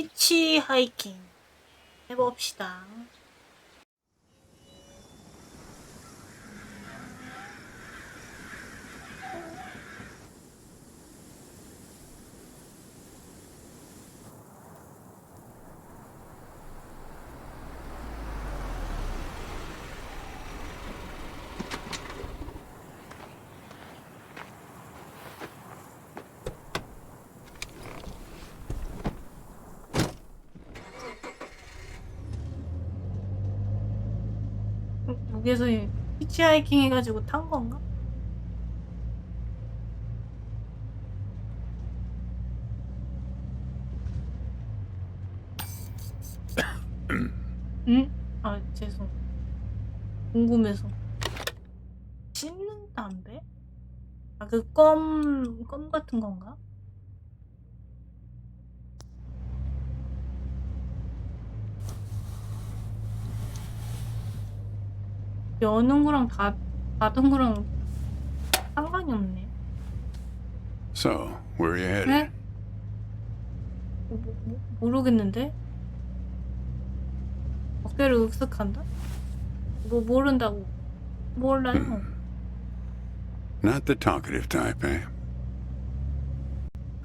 히치하이킹 해봅시다. 여기서 히치하이킹 해가지고 탄 건가? 응? 아 죄송. 궁금해서. 씹는 담배? 아 그 껌 같은 건가? 여는 거랑 닫은 거랑 상관이 없네. So, where are you headed? 네? 모르겠는데? 어깨를 으쓱한다? 모른다고. 몰라요. Not the talkative type, eh?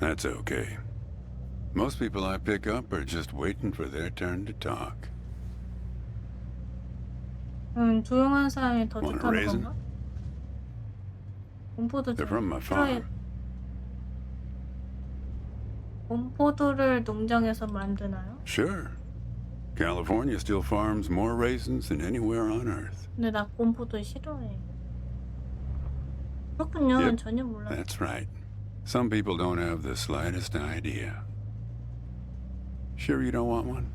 That's okay. Most people I pick up are just waiting for their turn to talk. 조용한 사람이 더 Want a 좋다는 raisin? 건가? 공포도 They're from my 싫어해. farm. 공포도를 농장에서 만드나요? Sure. California still farms more raisins than anywhere on Earth. 근데 나 공포도 싫어해. 그렇군요. Yep. 전혀 몰라. That's right. Some people don't have the slightest idea. Sure you don't want one?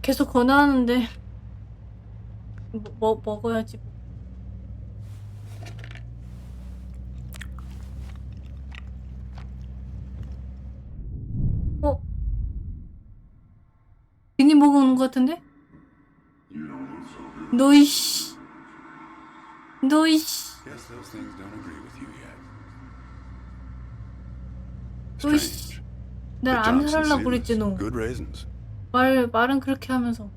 계속 권하는데 먹어야지. 괜히 먹어오는 것 같은데? 너이씨. Guess those things don't agree with you yet. 너이씨. Strange. 날 The tops and 암살하려고 그랬지 seeds, 너. good raisins. 말은 그렇게 하면서.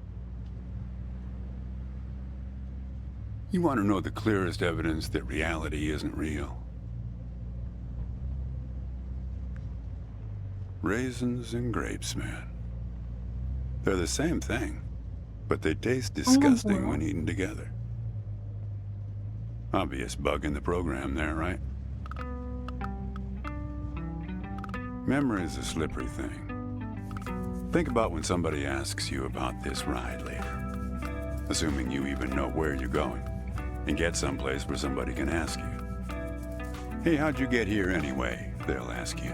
You want to know the clearest evidence that reality isn't real? Raisins and grapes, man. They're the same thing, but they taste disgusting when eaten together. Obvious bug in the program there, right? Memory's a slippery thing. Think about when somebody asks you about this ride later, assuming you even know where you're going, and get someplace where somebody can ask you. Hey, how'd you get here anyway? They'll ask you.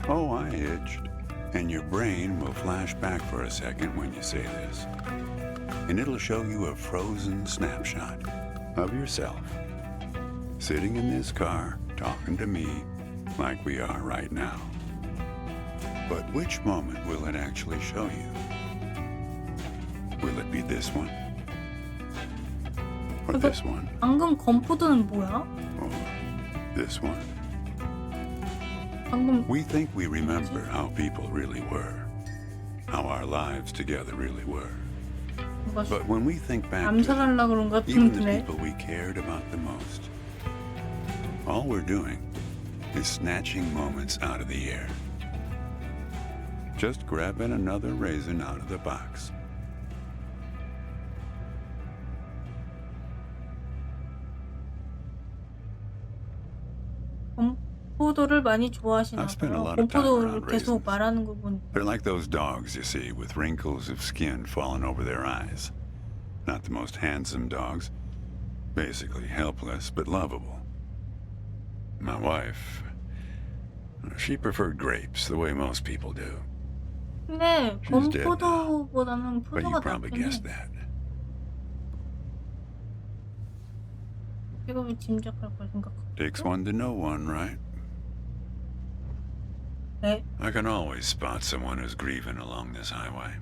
Oh, I hitched. And your brain will flash back for a second when you say this. And it'll show you a frozen snapshot of yourself, sitting in this car, talking to me like we are right now. But which moment will it actually show you? Will it be this one? Or this one? 방금 건포도는 뭐야? Or this one? 방금 We think we remember how people really were, how our lives together really were. 뭐가 But when we think back to 암살하려고 그런 것 even the 같은데. people we cared about the most, all we're doing is snatching moments out of the air. Just grabbing another raisin out of the box. 공포도를 많이 좋아하시나 I've spent a 봐요. lot of time 공포도를 around 계속 raisins. 말하는 거 보니. They're like those dogs you see with wrinkles of skin falling over their eyes. Not the most handsome dogs. Basically helpless but lovable. My wife, she preferred grapes the way most people do. 근데 She's dead now. 건포도보다는 But you 포도가 probably 낫긴 해. guessed that. 이거 왜 짐작할 걸 생각하고. Takes one to know one, right? 네. I can always spot someone who's grieving along this highway.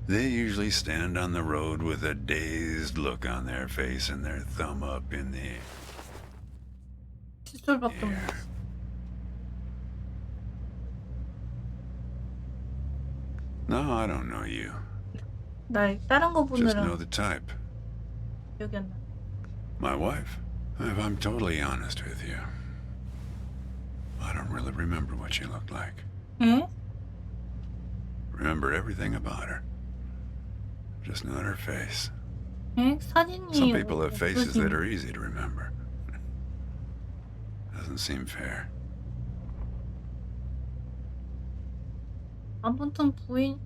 They usually stand on the road with a dazed look on their face and their thumb up in the air. 칫솔밖에 몰라. No, I don't know you. 나 다른 거 Just know 보느라 the type. 기억이 안 나. My wife? If I'm totally honest with you, I don't really remember what she looked like. 에? Remember everything about her. Just not her face. 에? 사진이 Some people have faces that 없으신. are easy to remember. Doesn't seem fair. 아무튼 부인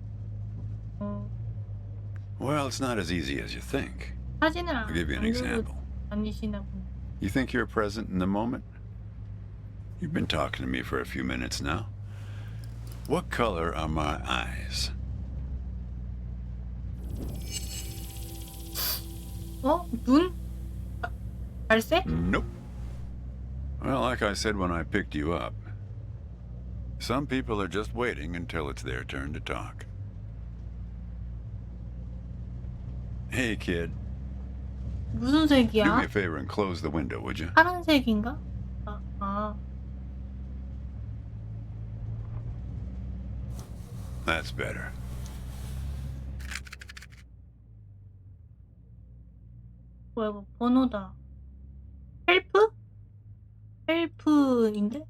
Well, it's not as easy as you think. 사진을 I'll give you an 안 들고 example. 다니시나 보네. You think you're present in the moment? You've been talking to me for a few minutes now. What color are my eyes? 어? 눈? 갈색? Nope. Well, like I said when I picked you up, some people are just waiting until it's their turn to talk. Hey, kid, 무슨 do me 색이야? a favor and close the window, would you? 파란색인가? 아. That's better. 뭐야 이거 번호다. 헬프? 헬프인데?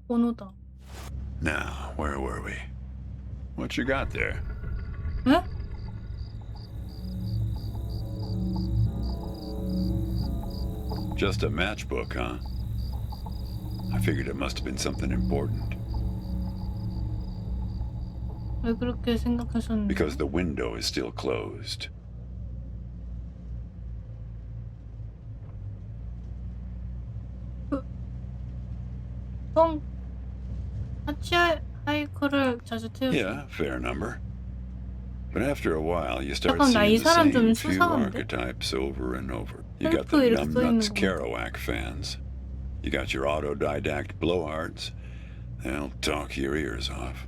번호다. Now, where were we? What you got there? 에? Just a matchbook, huh? I figured it must have been something important. 왜 그렇게 생각하셨는데? Because the window is still closed. 형 히치하이커를 자주 태우죠. Yeah, fair number. But after a while, you start 잠깐, 나 이 seeing the 사람 same 좀 few 수상한데? archetypes over and over. You got 헬프 the 이렇게 써 있는 numbnuts 거. Kerouac fans. You got your autodidact blowhards. They'll talk your ears off.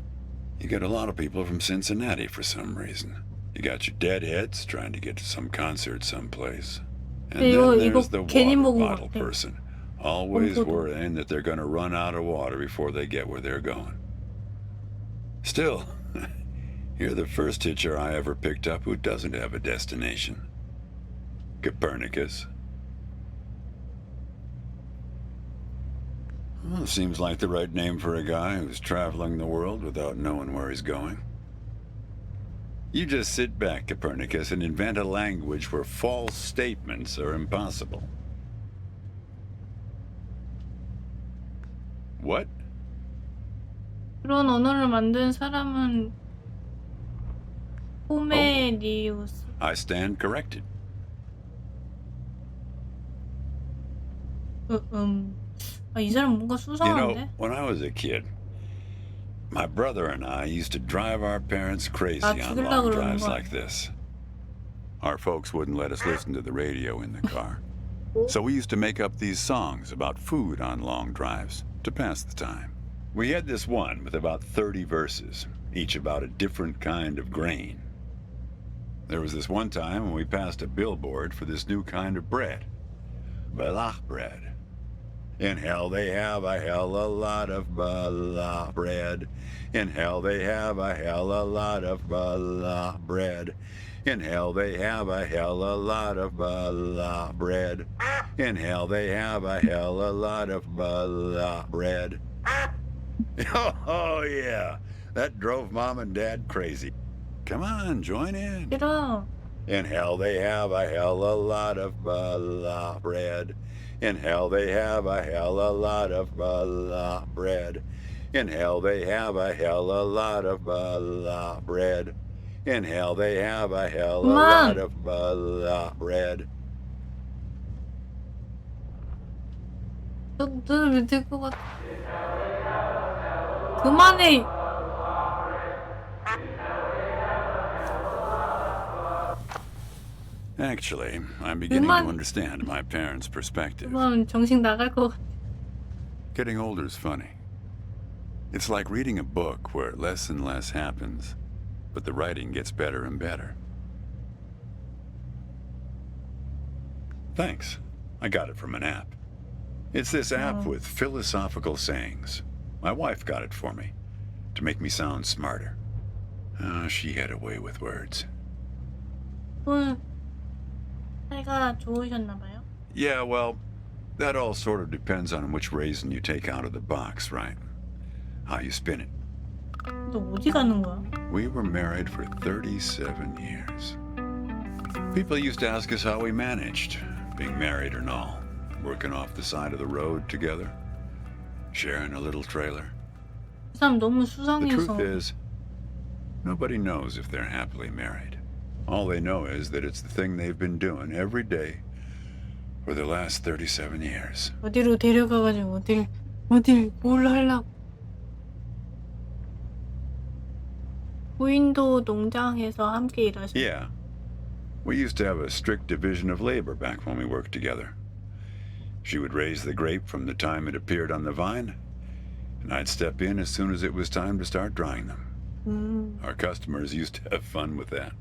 You get a lot of people from Cincinnati for some reason. You got your deadheads trying to get to some concert someplace. And 이거 then there's the 괜히 water 먹은 것 bottle 같아. person, always pompo도. worrying that they're going to run out of water before they get where they're going. Still, you're the first hitcher I ever picked up who doesn't have a destination. Copernicus. Well, seems like the right name for a guy who's traveling the world without knowing where he's going. You just sit back, Copernicus, and invent a language where false statements are impossible. What? 그런 언어를 만든 사람은 호메리우스. I stand corrected. 이 사람 뭔가 You know, 수상한데? when I was a kid, my brother and I used to drive our parents crazy 아, on 죽일라 long 그러는 drives 거야. like this. Our folks wouldn't let us listen to the radio in the car. So we used to make up these songs about food on long drives to pass the time. We had this one with about 30 verses, each about a different kind of grain. There was this one time when we passed a billboard for this new kind of bread, balach bread. In hell they have a hell a lot of balach bread. In hell they have a hell a lot of balach bread. In hell they have a hell a lot of balach bread. In hell they have a hell a lot of balach bread. Oh yeah, that drove Mom and Dad crazy. Come on, join in. 싫어. In hell they have a hell a lot of balach bread. In hell they have a hell a lot of balach bread. In hell they have a hell a lot of balach bread. In hell they have a hell a lot of balach bread. 너는 될것 같아. 그만해. Actually, I'm beginning to understand my parents' perspective. 그만 정신 나갈 것 같아. Getting older is funny. It's like reading a book where less and less happens, but the writing gets better and better. Thanks. I got it from an app. It's this app with philosophical sayings. My wife got it for me. to make me sound smarter. She had a way with words. 사이가 좋으셨나봐요. Yeah, well, that all sort of depends on which raisin you take out of the box, right? How you spin it. 너 어디 가는 거야? We were married for 37 years. People used to ask us how we managed, being married and all, working off the side of the road together, sharing a little trailer. 이 사람 너무 The 수상해서. truth is, nobody knows if they're happily married. All they know is that it's the thing they've been doing every day for the last 37 years. 어디로 데려가가지고 뭘 하려고. 부인도 농장에서 함께 일하셨어요. Yeah. We used to have a strict division of labor back when we worked together. She would raise the grape from the time it appeared on the vine, and I'd step in as soon as it was time to start drying them. Our customers used to have fun with that.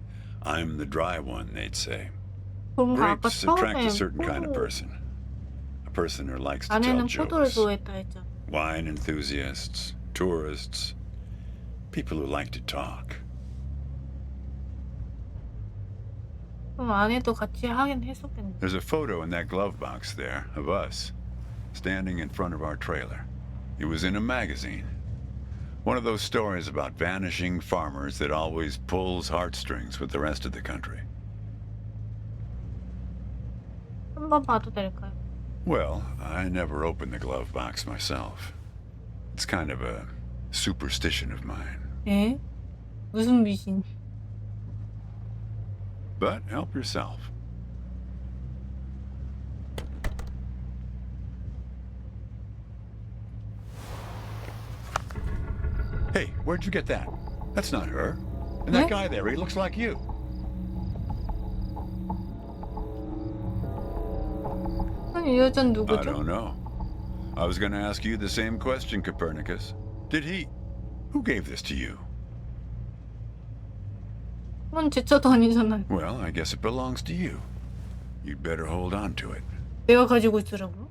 I'm the dry one, they'd say. 그런가 아까 Grapes attract 처음에 a certain kind of person. A person who likes to tell 아내는 포도를 jokes. 좋아했다 했잖아. Wine enthusiasts, tourists, people who like to talk. 그럼 아내도 같이 하긴 했었겠네. There's a photo in that glove box there of us, standing in front of our trailer. It was in a magazine. One of those stories about vanishing farmers that always pulls heartstrings with the rest of the country. 한번 봐도 될까요? Well, I never opened the glove box myself. It's kind of a superstition of mine. 에? 무슨 미신? But help yourself. Hey, where'd you get that? That's not her. And that guy there, he looks like you. 이 여자는 I 누구죠? don't know. I was going to ask you the same question, Copernicus. Who gave this to you? 그건 제 차도 아니잖아요. Well, I guess it belongs to you. You'd better hold on to it. 내가 가지고 있으라고요?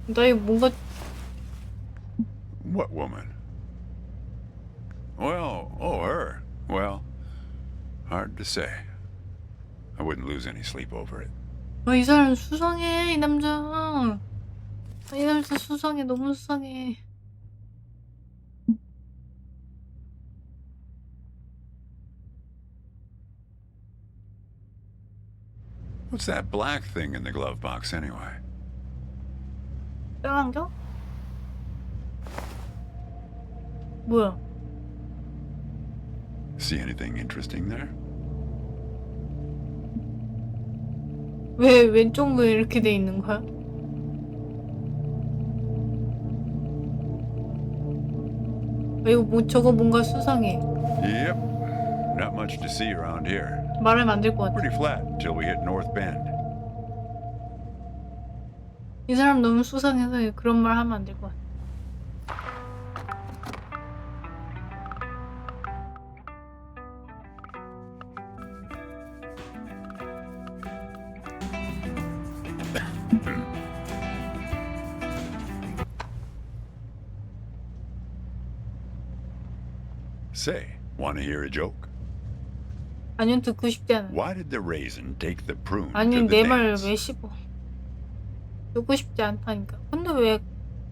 나 이거 뭔가 What woman? Well, her. Well, hard to say. I wouldn't lose any sleep over it. 이 사람 수상해 이 남자. 이 남자 수상해 너무 수상해. What's that black thing in the glove box anyway? 뼈안경? 뭐야? See anything interesting there? 왜 왼쪽으로 이렇게 돼 있는 거야? 이거 저거 뭔가 수상해. Yep. Not much to see around here. 말하면 안 될 것 같아. Pretty flat until we hit North Bend. 이 사람 너무 수상해서 그런 말 하면 안 될 것 같아. Say, want to hear a joke? 아니요 듣고 싶지 않아요. Why did the raisin take the prune 아니 to the 내 말을 dance? 왜 씹어? 듣고 싶지 않다니까. 근데 왜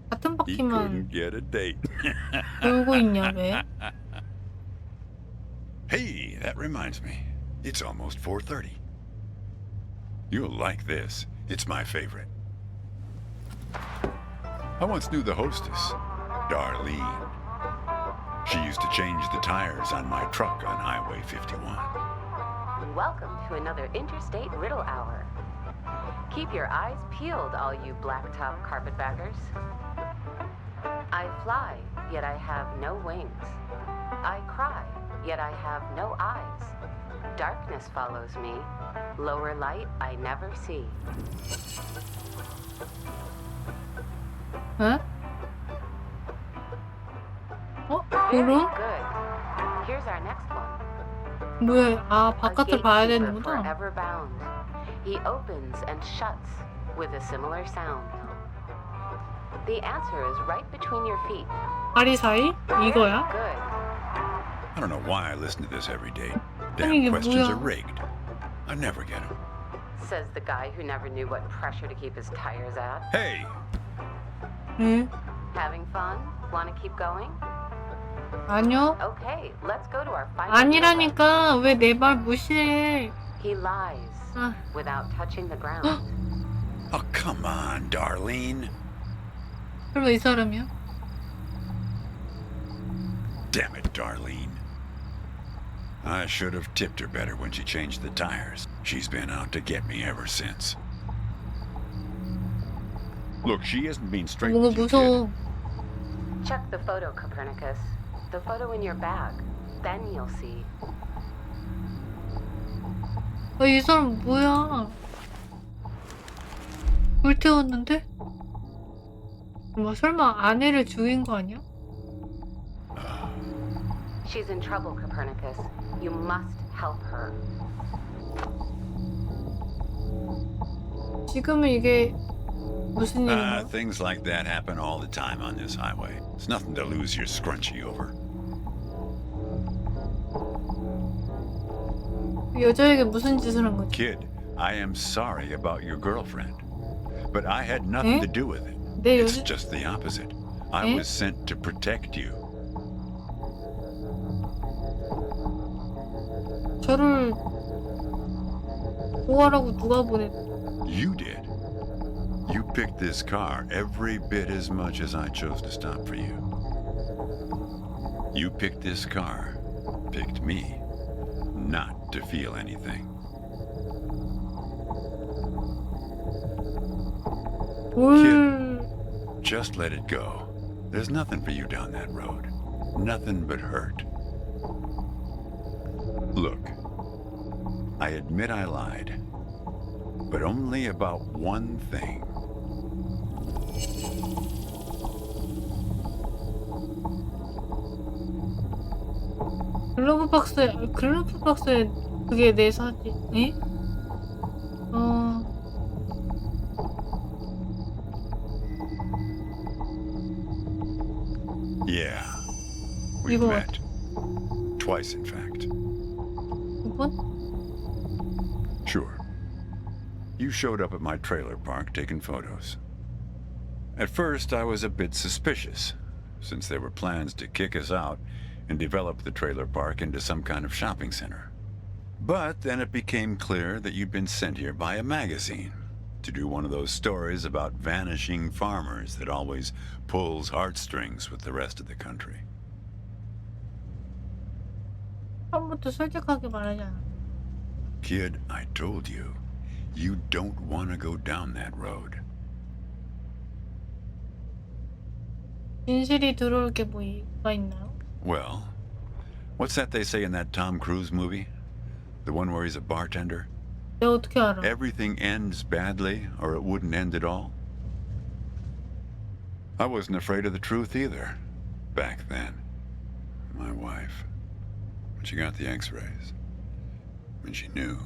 같은 He 바퀴만 couldn't get a date. 돌고 있냐 왜? Hey, that reminds me. It's almost 4:30. You'll like this. It's my favorite. I once knew the hostess, Darlene. She used to change the tires on my truck on Highway 51. Welcome to another Interstate Riddle Hour. Keep your eyes peeled, all you blacktop carpetbaggers. I fly, yet I have no wings. I cry, yet I have no eyes. Darkness follows me. Lower light I never see. 에? Very 그럼? good. Here's our next one. 뭐야? 아 A 바깥을 봐야 gatekeeper 되는구나. forever bound. He opens and shuts with a similar sound. The answer is right between your feet. 다리 사이? 이거야? Good. I don't know why I listen to this every day. 아니, 이게 Damn questions are 뭐야? rigged. I never get them. Says the guy who never knew what pressure to keep his tires at. Hey, 응? Having fun? Want to keep going? 아니요. Okay, let's go to our final. 아니라니까 왜 내 말 무시해? He lies 아, without touching the ground. oh come on, Darlene. 설마 이 사람이야? Damn it, Darlene. I should have tipped her better when she changed the tires. She's been out to get me ever since. Look, she isn't being straight 뭔가 with you, kid. 무서워. Check the photo, Copernicus. The photo in your bag. Then you'll see. 아, 이 사람 뭐야? 불태웠는데? 뭐 설마 아내를 죽인 거 아니야? She's in trouble, Copernicus. You must help her. 지금은 이게 무슨 일인가요? Things like that happen all the time on this highway. It's nothing to lose your scrunchie over. 여자에게 무슨 짓을 한 거지? Kid, I am sorry about your girlfriend. But I had nothing to do with it. 내 It's 여자 just the opposite. I 에? was sent to protect you. 저를 보호하라고 누가 보냈? You did. You picked this car every bit as much as I chose to stop for you. You picked this car, picked me, not to feel anything. 뭘? Just let it go. There's nothing for you down that road. Nothing but hurt. Look, I admit I lied, but only about one thing. 글러브 박스에 그게 내 사진? 에? Yeah, we've 이거 met. Twice, in fact. 두 번? Sure. You showed up at my trailer park taking photos. At first, I was a bit suspicious, since there were plans to kick us out and develop the trailer park into some kind of shopping center. But then it became clear that you'd been sent here by a magazine to do one of those stories about vanishing farmers that always pulls heartstrings with the rest of the country. 처음부터 솔직하게 말하지 않아. Kid, I told you, you don't want to go down that road. 진실이 들어올 게 뭐가 있나요? Well, what's that they say in that Tom Cruise movie? The one where he's a bartender? 내가 어떻게 알아? Everything ends badly, or it wouldn't end at all. I wasn't afraid of the truth either, back then. My wife, when she got the x-rays, when she knew,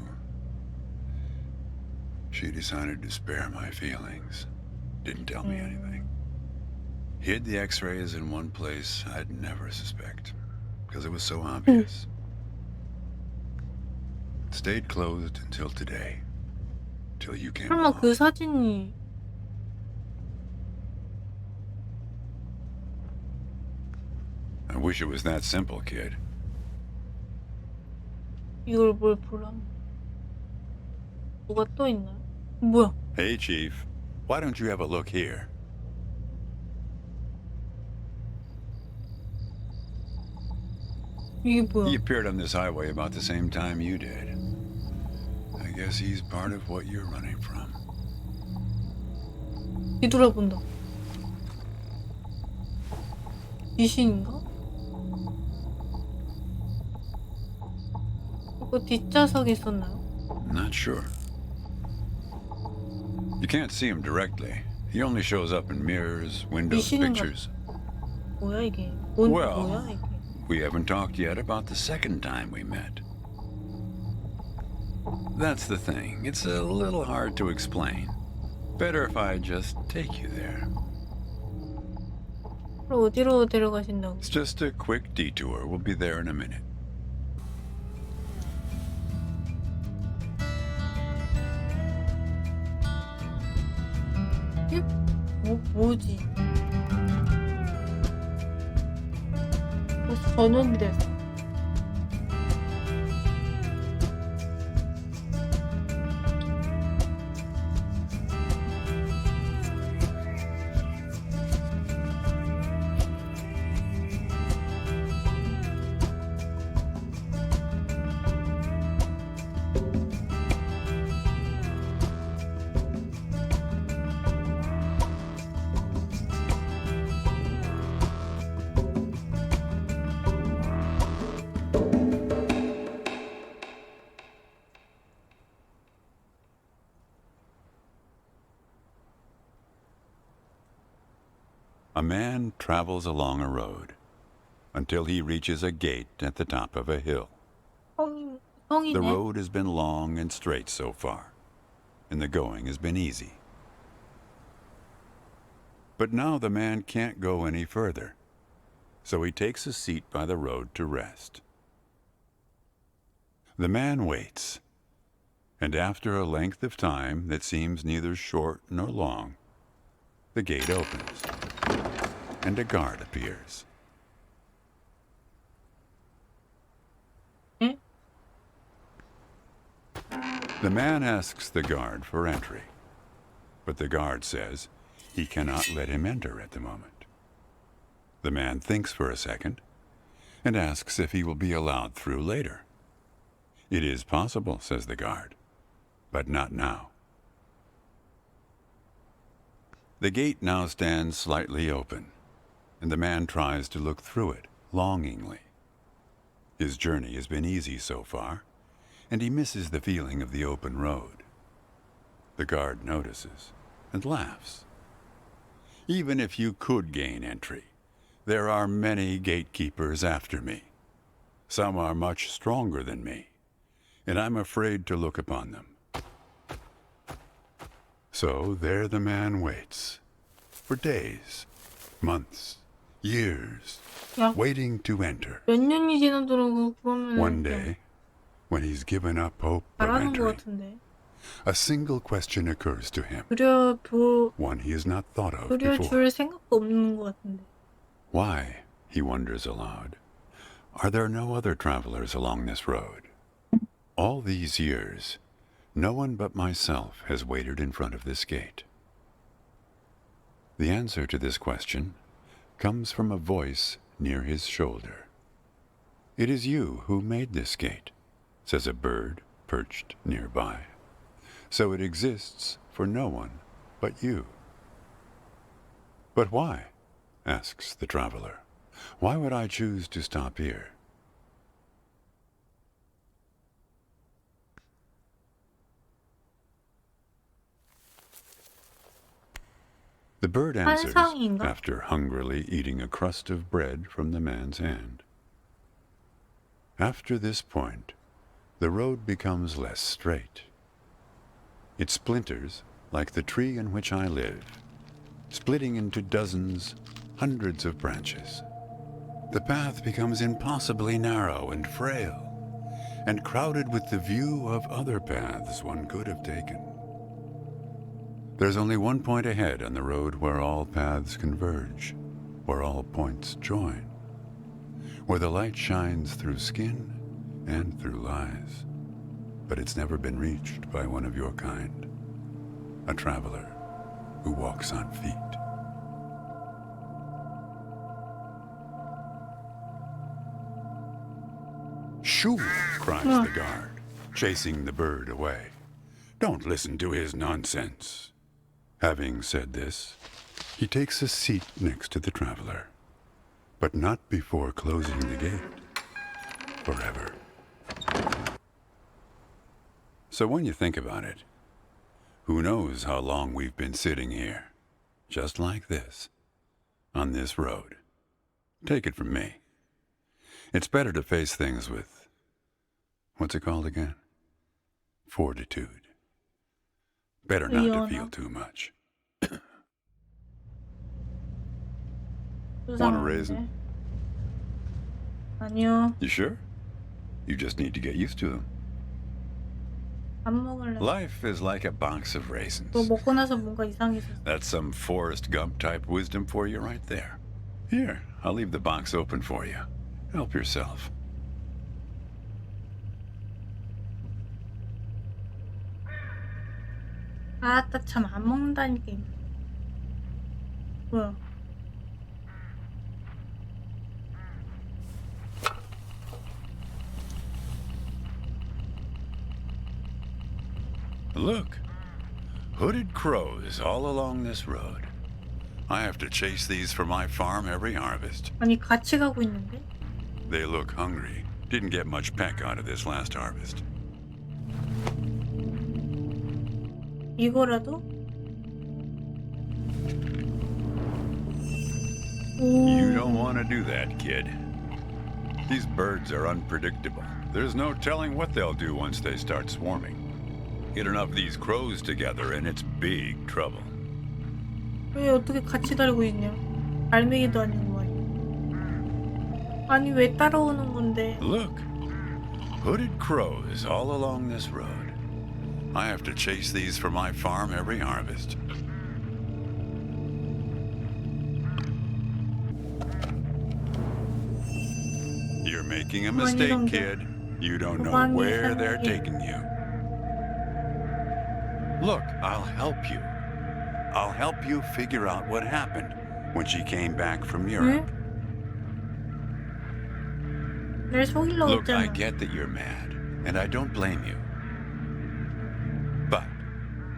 she decided to spare my feelings. Didn't tell me anything. Hid the x-rays in one place I'd never suspect, because it was so obvious. Stayed closed until today, till you came 설마 along. 그 사진이 I wish it was that simple, kid. 이걸 뭘 보라? 뭐가 또 있나요? 뭐야? Hey, Chief. Why don't you have a look here? 이게 He 뭐야? appeared on this highway about the same time you did. I guess he's part of what you're running from. 뒤돌아본다. 귀신인가? 이거 뒷좌석에 있었나요? Not sure. You can't see him directly. He only shows up in mirrors, windows, 미신인가? pictures. 뭐야 이게? 뭐야 Well, 이게? we haven't talked yet about the second time we met. That's the thing. It's a little hard to explain. Better if I just take you there. 그럼 어디로 데려가신다고? It's just a quick detour. We'll be there in a minute. 뭐지? 벌써 저녁이 됐어. A man travels along a road until he reaches a gate at the top of a hill. The 성이네. road has been long and straight so far, and the going has been easy. But now the man can't go any further, so he takes a seat by the road to rest. The man waits, and after a length of time that seems neither short nor long, the gate opens, and a guard appears. 응? The man asks the guard for entry, but the guard says he cannot let him enter at the moment. The man thinks for a second and asks if he will be allowed through later. It is possible, says the guard, but not now. The gate now stands slightly open, and the man tries to look through it longingly. His journey has been easy so far, and he misses the feeling of the open road. The guard notices and laughs. Even if you could gain entry, there are many gatekeepers after me. Some are much stronger than me, and I'm afraid to look upon them. So there the man waits, for days, months, years, 야, waiting to enter. 몇 년이 지나더라고. 그러면 One day, when he's given up hope of 잘하는 것 entering, 같은데. a single question occurs to him, one he has not thought of before. 그려줄 생각도 없는 것 같은데. Why, he wonders aloud, are there no other travelers along this road? All these years, no one but myself has waited in front of this gate. The answer to this question comes from a voice near his shoulder. It is you who made this gate, says a bird perched nearby. So it exists for no one but you. But why? Asks the traveler. Why would I choose to stop here? The bird answers 환상인가? after hungrily eating a crust of bread from the man's hand. After this point, the road becomes less straight. It splinters like the tree in which I live, splitting into dozens, hundreds of branches. The path becomes impossibly narrow and frail, and crowded with the view of other paths one could have taken. There's only one point ahead on the road where all paths converge, where all points join, where the light shines through skin and through lies. But it's never been reached by one of your kind, a traveler who walks on feet. Shoo! Cries the guard, chasing the bird away. Don't listen to his nonsense. Having said this, he takes a seat next to the traveler, but not before closing the gate forever. So when you think about it, who knows how long we've been sitting here, just like this, on this road. Take it from me. It's better to face things with, what's it called again? Fortitude. Better not to feel too much. Want a raisin? 수상한데. 아니요. You sure? You just need to get used to them. 안 먹을래. Life is like a box of raisins. 너 먹고 나서 뭔가 이상해졌어. That's some Forrest Gump type wisdom for you right there. Here, I'll leave the box open for you. Help yourself. 아따 참 안 먹는다니까. 뭐야? Look, hooded crows all along this road. I have to chase these for my farm every harvest. 아니 같이 가고 있는데? They look hungry. Didn't get much peck out of this last harvest. 이거라도? You don't want to do that, kid. These birds are unpredictable. There's no telling what they'll do once they start swarming. Get enough of these crows together and it's big trouble. 왜 어떻게 같이 달고 있냐? 알맹이도 아니고 말이야. 아니 왜 따라오는 건데? Look, hooded crows all along this road. I have to chase these for my farm every harvest. You're making a mistake, kid. You don't know where they're taking you. Look, I'll help you. I'll help you figure out what happened when she came back from Europe. 날 속이려고 Look, I 했잖아. get that you're mad, and I don't blame you. But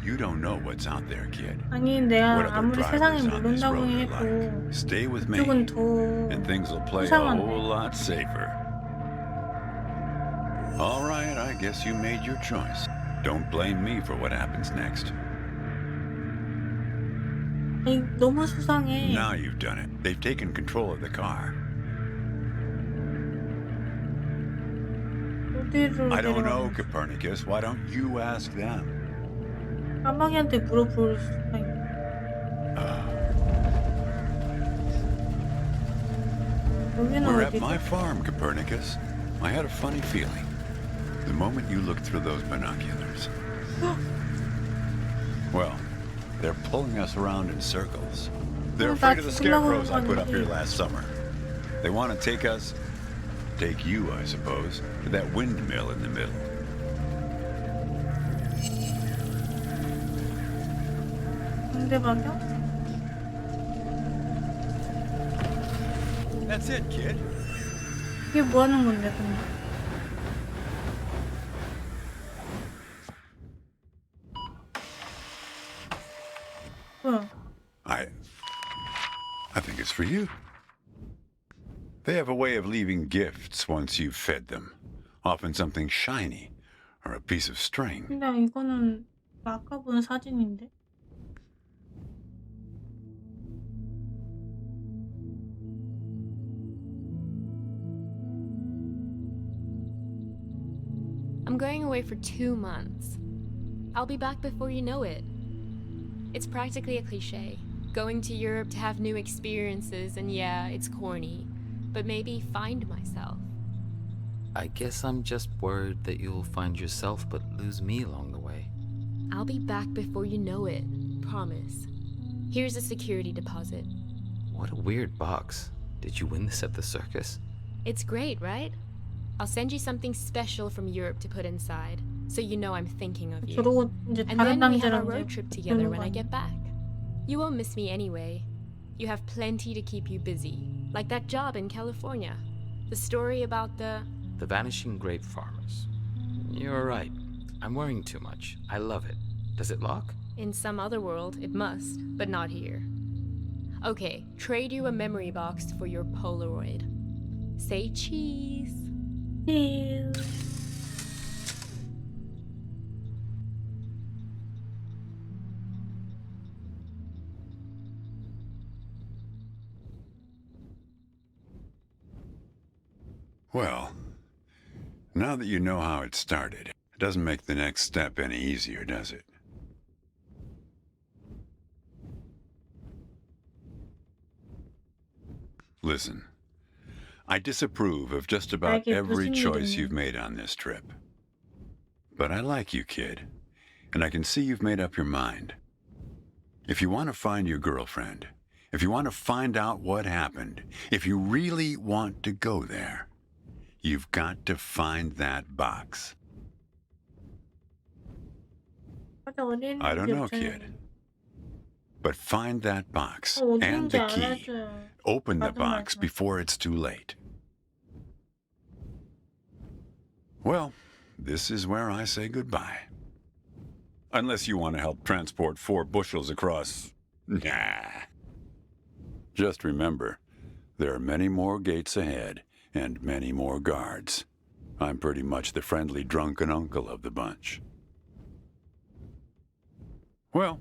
you don't know what's out there, kid. 아니 What 내가 other 아무리 세상에 drivers on this 모른다고 road are 해도 like. Stay with me, 이쪽은 더 and things will play a 수상한데. whole lot safer. All right, I guess you made your choice. Don't blame me for what happens next. 아니 너무 수상해. Now you've done it. They've taken control of the car. 어디를 I don't know, 데려가는지. Copernicus. Why don't you ask them? 까마귀한테 물어볼 수가 있네. 여기는 We're at 어디지? my farm, Copernicus. I had a funny feeling. The moment you looked through those binoculars. Well, they're pulling us around in circles. They're afraid of the scarecrows I put up here last summer. They want to take us, take you, I suppose, to that windmill in the middle. 상대방이요? That's it, kid. 이게 뭐 하는 건데 근데? 뭐야? I think it's for you. They have a way of leaving gifts once you've fed them. Often something shiny or a piece of string. 근데 이거는 아까 본 사진인데? I'm going away for 2 months. I'll be back before you know it. It's practically a cliche. Going to Europe to have new experiences, and yeah, it's corny. But maybe find myself. I guess I'm just worried that you'll find yourself but lose me along the way. I'll be back before you know it. Promise. Here's a security deposit. What a weird box. Did you win this at the circus? It's great, right? I'll send you something special from Europe to put inside, so you know I'm thinking of you. 저러고 이제 And 다른 then we have our 남자랑 road 이제 trip together when I 그러는 거 get back. You won't miss me anyway. You have plenty to keep you busy, like that job in California. The story about the... The vanishing grape farmers. You're right. I'm worrying too much. I love it. Does it lock? In some other world, it must, but not here. Okay, trade you a memory box for your Polaroid. Say cheese. 일. Well, now that you know how it started, it doesn't make the next step any easier, does it? Listen, I disapprove of just about 알게 every 무슨 choice 일이니? you've made on this trip. But I like you, kid, and I can see you've made up your mind. If you want to find your girlfriend, if you want to find out what happened, if you really want to go there, you've got to find that box. 맞아, 어디 I don't 있는지 know, 없잖아. kid. But find that box 어디 and 있는지 the key. 알아줘요. Open the 맞아, box 맞아. before it's too late. Well, this is where I say goodbye. Unless you want to help transport 4 bushels across. Nah. Just remember, there are many more gates ahead and many more guards. I'm pretty much the friendly drunken uncle of the bunch. Well,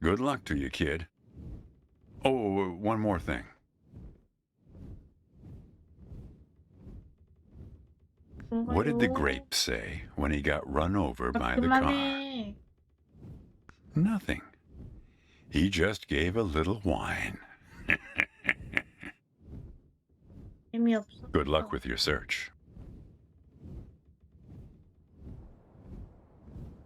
good luck to you, kid. Oh, one more thing. What did the grape say when he got run over by the car? 그만해. Nothing. He just gave a little whine. 재미없어. Good luck with your search.